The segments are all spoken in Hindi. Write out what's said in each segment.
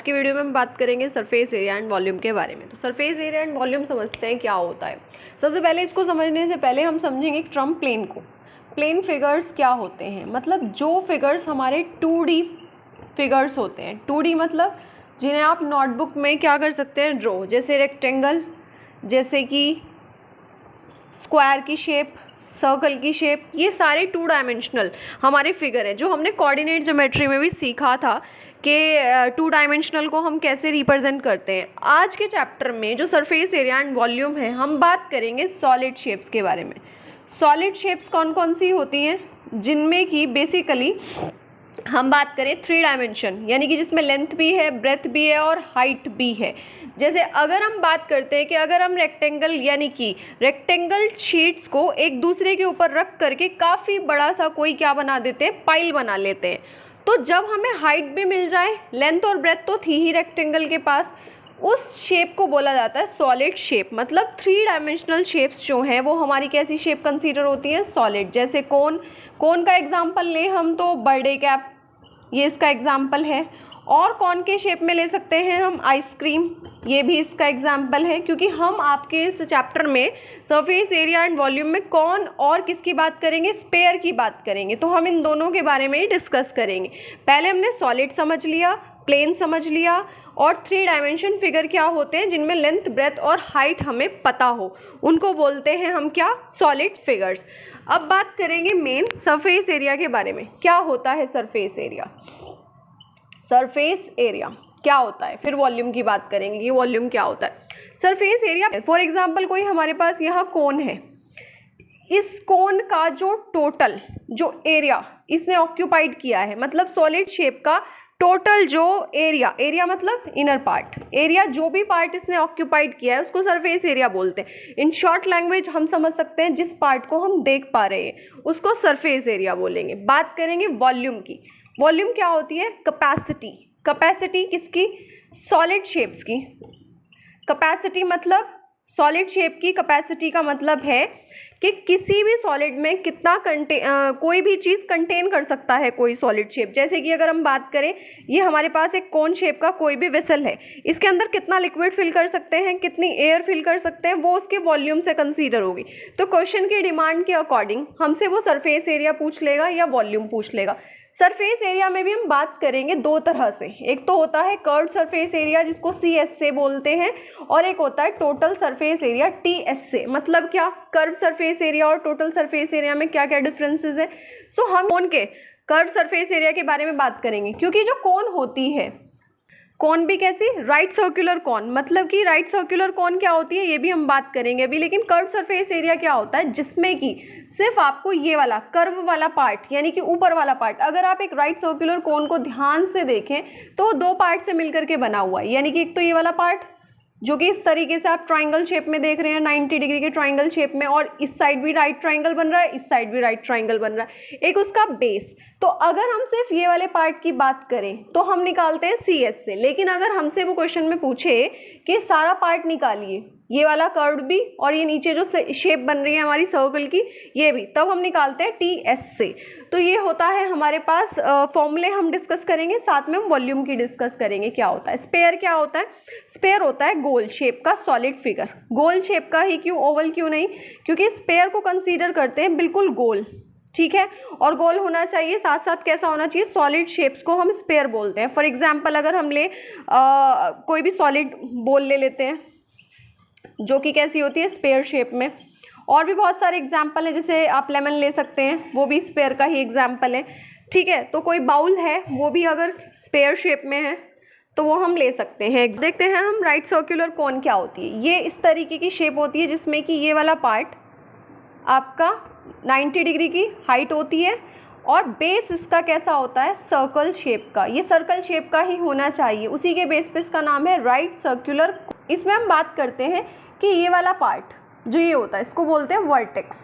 की वीडियो में हम बात करेंगे सरफेस एरिया एंड वॉल्यूम के बारे में। तो सरफेस एरिया एंड वॉल्यूम समझते हैं क्या होता है। सबसे पहले इसको समझने से पहले हम समझेंगे एक टर्म प्लेन को। प्लेन फिगर्स क्या होते हैं, मतलब जो फिगर्स हमारे 2D फिगर्स होते हैं। 2D मतलब जिन्हें आप नोटबुक में क्या कर सकते हैं, ड्रॉ, जैसे रेक्टेंगल, जैसे कि स्क्वायर की शेप, सर्कल की शेप, ये सारे 2 डायमेंशनल हमारे फिगर हैं जो हमने कोऑर्डिनेट ज्योमेट्री में भी सीखा था कि 2 डायमेंशनल को हम कैसे रिप्रेजेंट करते हैं। आज के चैप्टर में जो सरफेस एरिया एंड वॉल्यूम है, हम बात करेंगे सॉलिड शेप्स के बारे में। सॉलिड शेप्स कौन कौन सी होती हैं, जिनमें कि बेसिकली हम बात करें 3 डायमेंशन, यानी कि जिसमें लेंथ भी है, ब्रेथ भी है और हाइट भी है। जैसे अगर हम बात करते हैं कि अगर हम रेक्टेंगल यानी कि रेक्टेंगल शीट्स को एक दूसरे के ऊपर रख करके काफ़ी बड़ा सा कोई क्या बना देते हैं, पाइल बना लेते हैं, तो जब हमें हाइट भी मिल जाए, लेंथ और ब्रेथ तो थी ही रेक्टेंगल के पास, उस शेप को बोला जाता है सॉलिड शेप। मतलब 3 डायमेंशनल शेप्स जो हैं वो हमारी कैसी शेप कंसीडर होती हैं, सॉलिड। जैसे कोन का एग्जांपल लें हम तो बर्थडे कैप, ये इसका एग्जांपल है। और कौन के शेप में ले सकते हैं हम, आइसक्रीम, ये भी इसका एग्जांपल है। क्योंकि हम आपके इस चैप्टर में सरफेस एरिया एंड वॉल्यूम में कौन और किसकी बात करेंगे, स्पेयर की बात करेंगे, तो हम इन दोनों के बारे में ही डिस्कस करेंगे। पहले हमने सॉलिड समझ लिया, प्लेन समझ लिया, और 3 डायमेंशन फिगर क्या होते हैं जिनमें लेंथ, ब्रेथ और हाइट हमें पता हो, उनको बोलते हैं हम क्या, सॉलिड फिगर्स। अब बात करेंगे मेन सरफेस एरिया के बारे में। क्या होता है सरफेस एरिया, सरफेस एरिया क्या होता है, फिर वॉल्यूम की बात करेंगे कि वॉल्यूम क्या होता है। सरफेस एरिया, फॉर एग्जांपल कोई हमारे पास यहाँ कोन है, इस कोन का जो टोटल जो एरिया इसने ऑक्यूपाइड किया है, मतलब सॉलिड शेप का टोटल जो एरिया मतलब इनर पार्ट, एरिया जो भी पार्ट इसने ऑक्यूपाइड किया है उसको सरफेस एरिया बोलते हैं। इन शॉर्ट लैंग्वेज हम समझ सकते हैं जिस पार्ट को हम देख पा रहे हैं उसको सरफेस एरिया बोलेंगे। बात करेंगे वॉल्यूम की। वॉल्यूम क्या होती है, कैपेसिटी। कैपेसिटी किसकी, सॉलिड शेप्स की। कैपेसिटी मतलब सॉलिड शेप की कैपेसिटी का मतलब है कि किसी भी सॉलिड में कितना कोई भी चीज़ कंटेन कर सकता है कोई सॉलिड शेप। जैसे कि अगर हम बात करें, ये हमारे पास एक कोन शेप का कोई भी वेसल है, इसके अंदर कितना लिक्विड फिल कर सकते हैं, कितनी एयर फिल कर सकते हैं, वो उसके वॉल्यूम से कंसीडर होगी। तो क्वेश्चन की डिमांड के अकॉर्डिंग हमसे वो सरफेस एरिया पूछ लेगा या वॉल्यूम पूछ लेगा। सरफेस एरिया में भी हम बात करेंगे 2 तरह से, एक तो होता है कर्व सरफेस एरिया जिसको CS से बोलते हैं, और एक होता है टोटल सरफेस एरिया TS से। मतलब क्या, कर्व सरफेस एरिया और टोटल सरफेस एरिया में क्या क्या डिफरेंसेस है। सो हम कोन के कर्व सरफेस एरिया के बारे में बात करेंगे, क्योंकि जो कोन होती है, कौन भी कैसी, राइट सर्कुलर कौन, मतलब कि राइट सर्कुलर कौन क्या होती है ये भी हम बात करेंगे अभी। लेकिन कर्व सरफेस एरिया क्या होता है, जिसमें कि सिर्फ आपको ये वाला कर्व वाला पार्ट, यानी कि ऊपर वाला पार्ट, अगर आप एक राइट सर्कुलर कौन को ध्यान से देखें तो 2 पार्ट से मिलकर के बना हुआ है। यानी कि एक तो ये वाला पार्ट जो कि इस तरीके से आप ट्राइंगल शेप में देख रहे हैं, 90 डिग्री के ट्राइंगल शेप में, और इस साइड भी राइट ट्राइंगल बन रहा है, इस साइड भी राइट ट्राइंगल बन रहा है, एक उसका बेस। तो अगर हम सिर्फ ये वाले पार्ट की बात करें तो हम निकालते हैं CS से। लेकिन अगर हमसे वो क्वेश्चन में पूछे कि सारा पार्ट निकालिए, ये वाला कर्व भी और ये नीचे जो शेप बन रही है हमारी सर्कल की, ये भी, तब हम निकालते हैं TS से। तो ये होता है हमारे पास फॉर्मूले हम डिस्कस करेंगे, साथ में हम वॉल्यूम की डिस्कस करेंगे क्या होता है। स्पेयर क्या होता है, स्पेयर होता है गोल शेप का सॉलिड फिगर। गोल शेप का ही क्यों, ओवल क्यों नहीं, क्योंकि स्पेयर को कंसीडर करते हैं बिल्कुल गोल, ठीक है, और गोल होना चाहिए, साथ साथ कैसा होना चाहिए, सॉलिड शेप्स को हम स्पेयर बोलते हैं। फॉर एग्जांपल अगर हम ले कोई भी सॉलिड बॉल ले लेते हैं जो कि कैसी होती है, स्पेयर शेप में। और भी बहुत सारे एग्जाम्पल हैं, जैसे आप लेमन ले सकते हैं, वो भी स्पेयर का ही एग्जाम्पल है, ठीक है। तो कोई बाउल है, वो भी अगर स्पेयर शेप में है तो वो हम ले सकते हैं। देखते हैं हम राइट सर्कुलर कौन क्या होती है। ये इस तरीके की शेप होती है जिसमें कि ये वाला पार्ट आपका 90 डिग्री की हाइट होती है, और बेस इसका कैसा होता है, सर्कल शेप का। ये सर्कल शेप का ही होना चाहिए, उसी के बेस पे इसका नाम है राइट सर्कुलर। इसमें हम बात करते हैं कि ये वाला पार्ट जो ये होता है इसको बोलते हैं वर्टेक्स,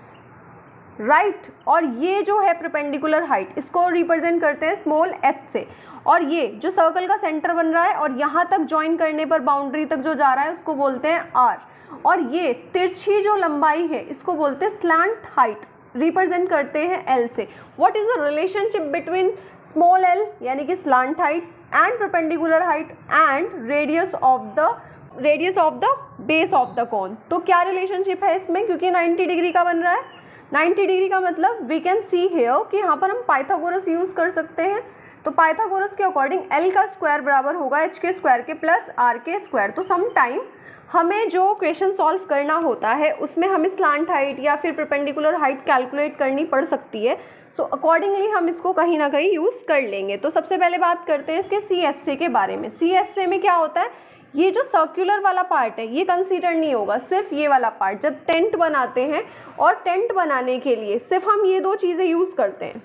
राइट, और ये जो है परपेंडिकुलर हाइट, इसको रिप्रेजेंट करते हैं स्मॉल h से। और ये जो सर्कल का सेंटर बन रहा है और यहाँ तक ज्वाइन करने पर बाउंड्री तक जो जा रहा है उसको बोलते हैं R। और ये तिरछी जो लंबाई है इसको बोलते हैं स्लैंट हाइट, रिप्रेजेंट करते हैं L से। What is the relationship between small l यानी कि slant height, and perpendicular height and radius of the base of the cone. तो क्या रिलेशनशिप है इसमें, क्योंकि 90 डिग्री का बन रहा है, 90 डिग्री का मतलब वी कैन सी हियर कि यहाँ पर हम पाइथागोरस यूज कर सकते हैं। तो पाइथागोरस के अकॉर्डिंग एल का स्क्वायर बराबर होगा एच के स्क्वायर के प्लस आर के स्क्वायर। तो सम टाइम हमें जो क्वेश्चन सॉल्व करना होता है उसमें हमें स्लांट हाइट या फिर परपेंडिकुलर हाइट कैलकुलेट करनी पड़ सकती है। सो अकॉर्डिंगली हम इसको कहीं ना कहीं यूज़ कर लेंगे। तो सबसे पहले बात करते हैं इसके CSA के बारे में। CSA में क्या होता है, ये जो सर्कुलर वाला पार्ट है ये कंसीडर नहीं होगा, सिर्फ ये वाला पार्ट। जब टेंट बनाते हैं और टेंट बनाने के लिए सिर्फ हम ये 2 चीज़ें यूज़ करते हैं,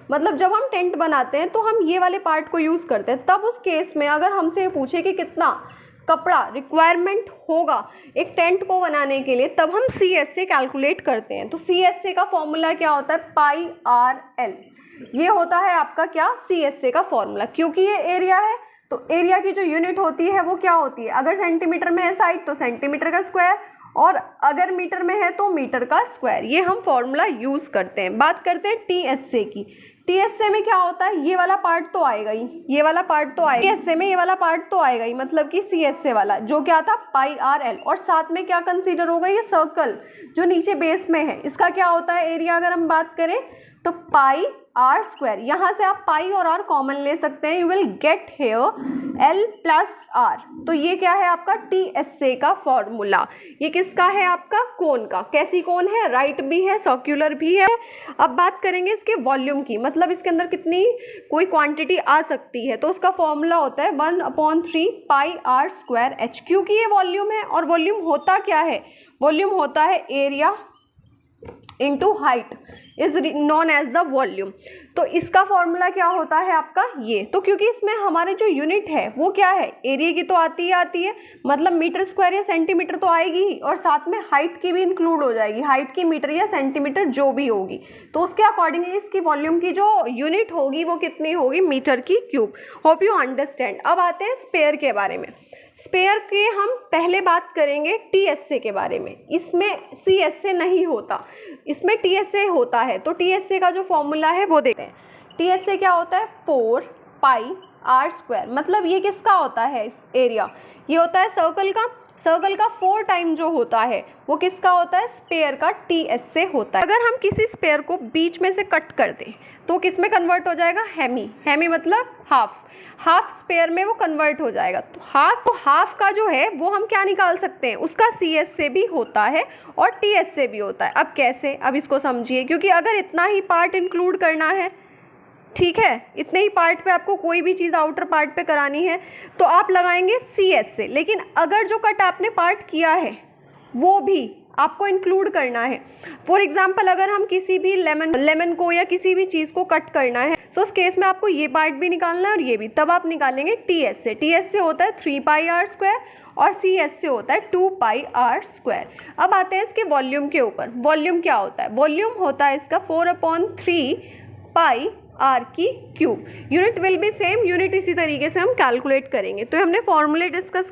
मतलब जब हम टेंट बनाते हैं तो हम ये वाले पार्ट को यूज़ करते हैं। तब उस केस में अगर हमसे पूछे कि कितना कपड़ा रिक्वायरमेंट होगा एक टेंट को बनाने के लिए, तब हम CSA कैलकुलेट करते हैं। तो CSA का फॉर्मूला क्या होता है, पाई आर एल। ये होता है आपका क्या, CSA का फॉर्मूला। क्योंकि ये एरिया है तो एरिया की जो यूनिट होती है वो क्या होती है, अगर सेंटीमीटर में है साइड तो सेंटीमीटर का स्क्वायर, और अगर मीटर में है तो मीटर का स्क्वायर। ये हम फॉर्मूला यूज़ करते हैं। बात करते हैं TSA की। TSA में क्या होता है, ये वाला पार्ट तो आएगा ही, ये वाला पार्ट तो आएगा TSA में, ये वाला पार्ट तो आएगा ही, मतलब कि CSA वाला जो क्या था पाई आर एल। और साथ में क्या कंसीडर होगा, ये सर्कल जो नीचे बेस में है इसका क्या होता है एरिया, अगर हम बात करें तो पाई आर स्क्वायर। यहाँ से आप पाई और आर कॉमन ले सकते हैं, you will get here L plus R. तो ये क्या है आपका TSA का फॉर्मूला। ये किसका है, आपका कोन का। कैसी कोन है, राइट भी है सर्क्यूलर भी है। अब बात करेंगे इसके वॉल्यूम की, मतलब इसके अंदर कितनी कोई क्वांटिटी आ सकती है। तो उसका फॉर्मूला होता है 1/3 पाई आर स्क्वायर एच। क्योंकि ये वॉल्यूम है, और वॉल्यूम होता क्या है, वॉल्यूम होता है area into height is known as the volume. तो इसका फॉर्मूला क्या होता है आपका ये। तो क्योंकि इसमें हमारे जो यूनिट है वो क्या है, एरिया की तो आती है, मतलब मीटर स्क्वायर या सेंटीमीटर तो आएगी ही, और साथ में हाइट की भी इंक्लूड हो जाएगी, हाइट की मीटर या सेंटीमीटर जो भी होगी। तो उसके अकॉर्डिंगली इसकी वॉल्यूम की जो यूनिट होगी वो कितनी होगी, मीटर की क्यूब। Hope you understand. अब आते हैं स्पेयर के बारे में। स्पेयर के हम पहले बात करेंगे TSA के बारे में। इसमें CSA नहीं होता, इसमें TSA होता है। तो TSA का जो फॉर्मूला है वो देखते हैं। TSA क्या होता है, 4 पाई आर स्क्वायर। मतलब ये किसका होता है एरिया, ये होता है सर्कल का। सर्कल का 4 टाइम जो होता है वो किसका होता है, स्पेयर का TSA होता है। अगर हम किसी स्पेयर को बीच में से कट कर दें तो किस में कन्वर्ट हो जाएगा, हेमी। हेमी मतलब हाफ स्पेयर में वो कन्वर्ट हो जाएगा। तो हाफ का जो है वो हम क्या निकाल सकते हैं, उसका CSA भी होता है और TSA भी होता है। अब कैसे, अब इसको समझिए। क्योंकि अगर इतना ही पार्ट इंक्लूड करना है, ठीक है, इतने ही पार्ट पे आपको कोई भी चीज़ आउटर पार्ट पे करानी है तो आप लगाएंगे CSA। लेकिन अगर जो कट आपने पार्ट किया है वो भी आपको इंक्लूड करना है। फॉर एग्जाम्पल अगर हम किसी भी लेमन को या किसी भी चीज़ को कट करना है तो उस केस में आपको ये पार्ट भी निकालना है और ये भी, तब आप निकालेंगे TSA। TSA होता है 3 पाई आर स्क्वायर और CSA होता है 2 पाई आर स्क्वायर। अब आते हैं इसके वॉल्यूम के ऊपर। वॉल्यूम क्या होता है, वॉल्यूम होता है इसका 4/3 पाई आर की cube. Unit will be same, unit इसी तरीके से हम कैलकुलेट करेंगे। तो हमने फॉर्मूले डिस्कस कर